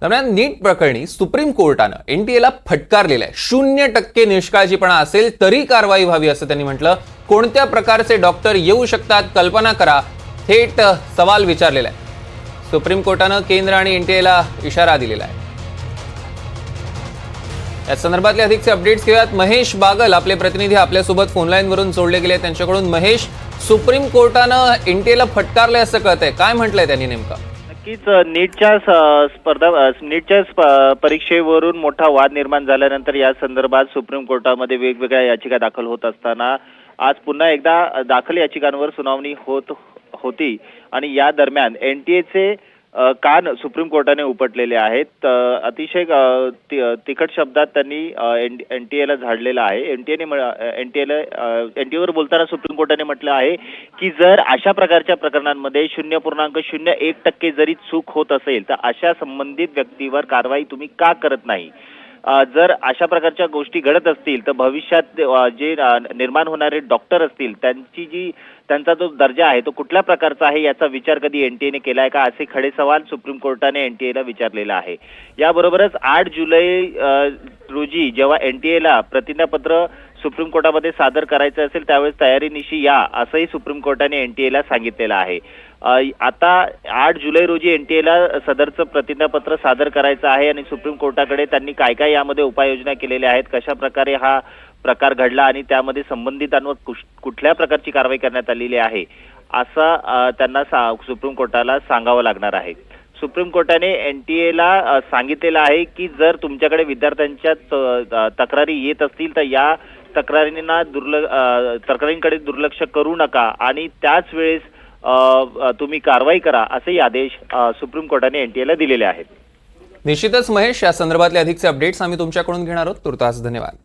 दरम्यान नीट प्रकरणी सुप्रीम कोर्टानं एनटीएला फटकारलेलं आहे. 0% निष्काळजीपणा असेल तरी कारवाई व्हावी असं त्यांनी म्हटलं. कोणत्या प्रकारचे डॉक्टर येऊ शकतात कल्पना करा, थेट सवाल विचारलेला आहे. सुप्रीम कोर्टानं केंद्र आणि एनटीएला इशारा दिलेला आहे. या संदर्भातले अधिकचे अपडेट्स घेऊयात. महेश बागल आपले प्रतिनिधी आपल्यासोबत फोनलाईन वरून जोडले गेले. त्यांच्याकडून महेश, सुप्रीम कोर्टानं एनटीएला फटकारले असं कळतंय, काय म्हटलंय त्यांनी नेमकं? नक्कीच नीटच्या परीक्षेवरून मोठा वाद निर्माण झाल्यानंतर या संदर्भात सुप्रीम कोर्टामध्ये वेगवेगळ्या याचिका दाखल होत असताना आज पुन्हा एकदा दाखल याचिकांवर सुनावणी होत होती आणि या दरम्यान एनटीएचे कान सुप्रीम कोर्टाने उपटलेले आहेत. अतिशय तिखट शब्दात त्यांनी एनटीएला झाडलेला आहे. एनटीएवर बोलताना सुप्रीम कोर्टाने म्हटलं आहे की जर अशा प्रकारच्या प्रकरणांमध्ये 0.01% जरी चूक होत असेल तर अशा संबंधित व्यक्तीवर कारवाई तुम्ही का करत नाही. जर अशा प्रकारच्या गोष्टी घडत असतील तर भविष्यात जे निर्माण होणारे डॉक्टर असतील त्यांचा जो दर्जा आहे तो कुठल्या प्रकारचा आहे याचा विचार कधी एनटीएने केलाय का, असे खडे सवाल सुप्रीम कोर्टाने एनटीएला विचारलेला आहे. याबरोबरच 8 जुलै रोजी जेव्हा एनटीएला प्रतिज्ञापत्र सुप्रीम कोर्टामध्ये सादर करायचं असेल त्यावेळेस तयारीनिशी या असंही सुप्रीम कोर्टाने एनटीएला सांगितलेलं आहे. आता 8 जुलै रोजी एनटीएला सदरचं प्रतिज्ञापत्र सादर करायचं आहे आणि सुप्रीम कोर्टाकडे त्यांनी काय काय यामध्ये उपाययोजना केलेल्या आहेत, कशा प्रकारे हा प्रकार घडला आणि त्यामध्ये संबंधितांवर कुठल्या प्रकारची कारवाई करण्यात आलेली आहे असं त्यांना सुप्रीम कोर्टाला सांगावं लागणार आहे. सुप्रीम कोर्टाने एनटीएला सांगितलेलं आहे की जर तुमच्याकडे विद्यार्थ्यांच्या तक्रारी येत असतील तर या तक्रारींकडे दुर्लक्ष करू नका आणि त्याच वेळेस तुम्ही कारवाई करा असे आदेश सुप्रीम कोर्टाने एनटीएला दिलेले आहेत. निश्चितच महेश, या संदर्भातले अधिकचे अपडेट्स आम्ही तुमच्याकडून घेणार आहोत. तुर्तास धन्यवाद.